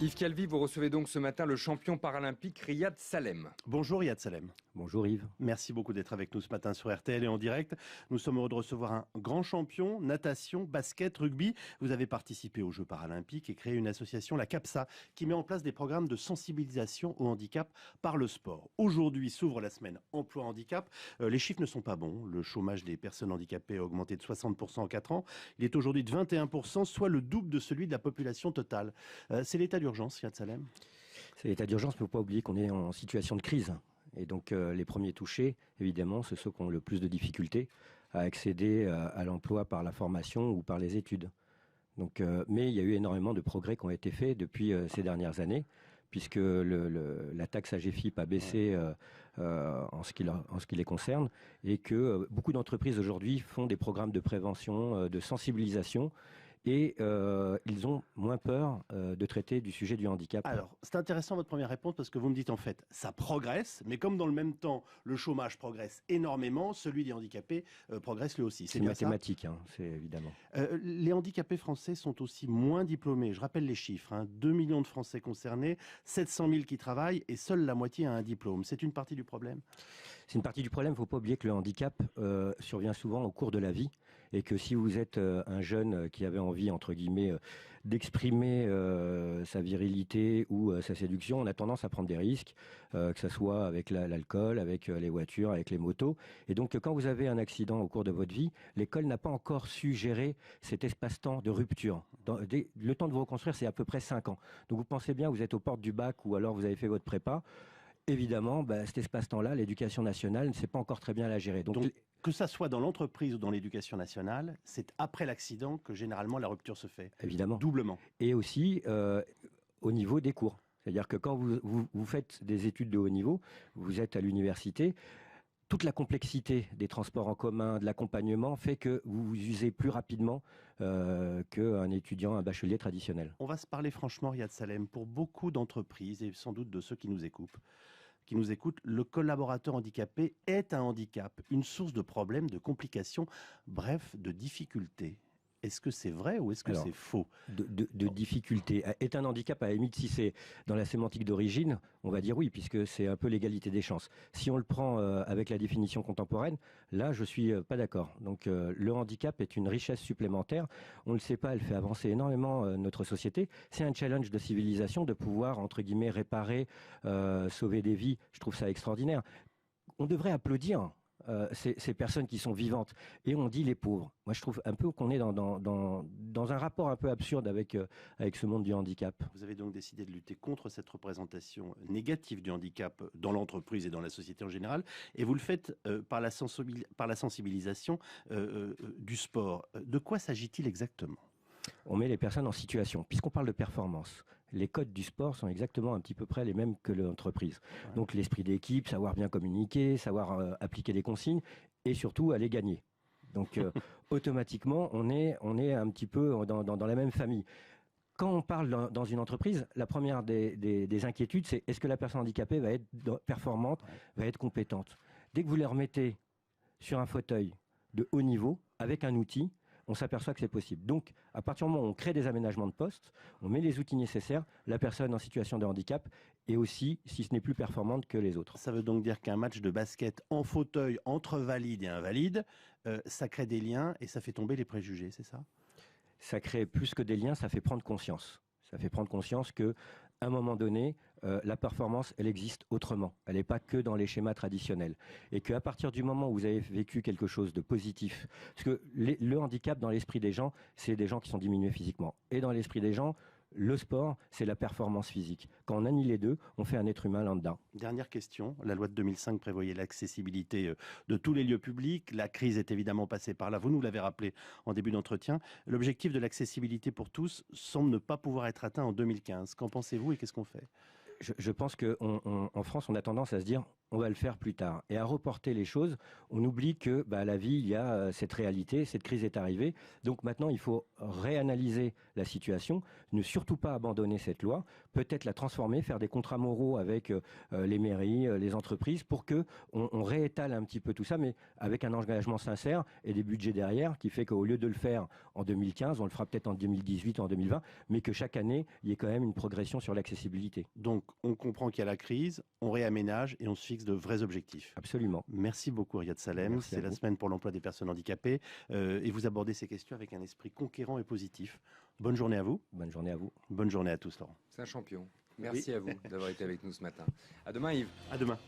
Yves Calvi, vous recevez donc ce matin le champion paralympique Riyad Salem. Bonjour Riyad Salem. Bonjour Yves. Merci beaucoup d'être avec nous ce matin sur RTL et en direct. Nous sommes heureux de recevoir un grand champion, natation, basket, rugby. Vous avez participé aux Jeux paralympiques et créé une association, la CAPSA, qui met en place des programmes de sensibilisation au handicap par le sport. Aujourd'hui s'ouvre la semaine emploi handicap. Les chiffres ne sont pas bons. Le chômage des personnes handicapées a augmenté de 60% en 4 ans. Il est aujourd'hui de 21%, soit le double de celui de la population totale. C'est l'état d'urgence, Riyad Salem. C'est l'état d'urgence, mais il ne faut pas oublier qu'on est en situation de crise. Et donc les premiers touchés, évidemment, c'est ceux qui ont le plus de difficultés à accéder à l'emploi par la formation ou par les études. Donc, mais il y a eu énormément de progrès qui ont été faits depuis ces dernières années, puisque la taxe AGEFIP a baissé en ce qui les concerne, et que beaucoup d'entreprises aujourd'hui font des programmes de prévention, de sensibilisation, et ils ont moins peur de traiter du sujet du handicap. Alors, c'est intéressant votre première réponse parce que vous me dites en fait, ça progresse, mais comme dans le même temps, le chômage progresse énormément, celui des handicapés progresse lui aussi. C'est mathématique, hein, c'est évidemment. Les handicapés français sont aussi moins diplômés. Je rappelle les chiffres, 2 millions de Français concernés, 700 000 qui travaillent et seule la moitié a un diplôme. C'est une partie du problème? C'est une partie du problème. Il ne faut pas oublier que le handicap survient souvent au cours de la vie et que si vous êtes un jeune qui avait envie, entre guillemets, d'exprimer sa virilité ou sa séduction, on a tendance à prendre des risques, que ce soit avec l'alcool, avec les voitures, avec les motos. Et donc, quand vous avez un accident au cours de votre vie, l'école n'a pas encore su gérer cet espace-temps de rupture. Le temps de vous reconstruire, c'est à peu près 5 ans. Donc, vous pensez bien, vous êtes aux portes du bac ou alors vous avez fait votre prépa. Évidemment, cet espace-temps-là, l'éducation nationale ne sait pas encore très bien la gérer. Donc que ça soit dans l'entreprise ou dans l'éducation nationale, c'est après l'accident que généralement la rupture se fait. Évidemment. Doublement. Et aussi au niveau des cours. C'est-à-dire que quand vous faites des études de haut niveau, vous êtes à l'université, toute la complexité des transports en commun, de l'accompagnement, fait que vous vous usez plus rapidement qu'un étudiant, un bachelier traditionnel. On va se parler franchement, Riyad Salem, pour beaucoup d'entreprises et sans doute de ceux qui nous écoutent, le collaborateur handicapé est un handicap, une source de problèmes, de complications, bref, de difficultés. Est-ce que c'est vrai ou est-ce que c'est faux? De difficulté. Est un handicap, à la limite, si c'est dans la sémantique d'origine, on va dire oui, puisque c'est un peu l'égalité des chances. Si on le prend avec la définition contemporaine, là, je suis pas d'accord. Donc, le handicap est une richesse supplémentaire. On ne le sait pas, elle fait avancer énormément notre société. C'est un challenge de civilisation de pouvoir, entre guillemets, réparer, sauver des vies. Je trouve ça extraordinaire. On devrait applaudir ces personnes qui sont vivantes, et on dit les pauvres. Moi, je trouve un peu qu'on est dans un rapport un peu absurde avec ce monde du handicap. Vous avez donc décidé de lutter contre cette représentation négative du handicap dans l'entreprise et dans la société en général, et vous le faites par la sensibilisation du sport. De quoi s'agit-il exactement ? On met les personnes en situation. Puisqu'on parle de performance, les codes du sport sont exactement un petit peu près les mêmes que l'entreprise. Ouais. Donc l'esprit d'équipe, savoir bien communiquer, savoir appliquer les consignes et surtout aller gagner. Donc automatiquement, on est un petit peu dans la même famille. Quand on parle dans une entreprise, la première des inquiétudes, c'est est-ce que la personne handicapée va être performante, va être compétente. Dès que vous les remettez sur un fauteuil de haut niveau, avec un outil, on s'aperçoit que c'est possible. Donc, à partir du moment où on crée des aménagements de poste, on met les outils nécessaires, la personne en situation de handicap est aussi, si ce n'est plus performante que les autres. Ça veut donc dire qu'un match de basket en fauteuil entre valides et invalides, ça crée des liens et ça fait tomber les préjugés, c'est ça ? Ça crée plus que des liens, ça fait prendre conscience. Ça fait prendre conscience que, à un moment donné, la performance, elle existe autrement. Elle n'est pas que dans les schémas traditionnels. Et qu'à partir du moment où vous avez vécu quelque chose de positif, parce que le handicap dans l'esprit des gens, c'est des gens qui sont diminués physiquement. Et dans l'esprit des gens, le sport, c'est la performance physique. Quand on annie les deux, on fait un être humain lambda. Dernière question. La loi de 2005 prévoyait l'accessibilité de tous les lieux publics. La crise est évidemment passée par là. Vous nous l'avez rappelé en début d'entretien. L'objectif de l'accessibilité pour tous semble ne pas pouvoir être atteint en 2015. Qu'en pensez-vous et qu'est-ce qu'on fait ? Je pense qu'en France, on a tendance à se dire on va le faire plus tard. Et à reporter les choses, on oublie que à la vie, il y a cette réalité, cette crise est arrivée. Donc maintenant, il faut réanalyser la situation, ne surtout pas abandonner cette loi, peut-être la transformer, faire des contrats moraux avec les mairies, les entreprises, pour que on réétale un petit peu tout ça, mais avec un engagement sincère et des budgets derrière, qui fait qu'au lieu de le faire en 2015, on le fera peut-être en 2018 ou en 2020, mais que chaque année, il y ait quand même une progression sur l'accessibilité. Donc, on comprend qu'il y a la crise, on réaménage et on se fixe de vrais objectifs. Absolument. Merci beaucoup, Riyad Salem. Merci à C'est la vous. semaine pour l'emploi des personnes handicapées et vous abordez ces questions avec un esprit conquérant et positif. Bonne journée à vous. Bonne journée à vous. Bonne journée à tous, Laurent. C'est un champion. Merci à vous d'avoir été avec nous ce matin. À demain, Yves. À demain.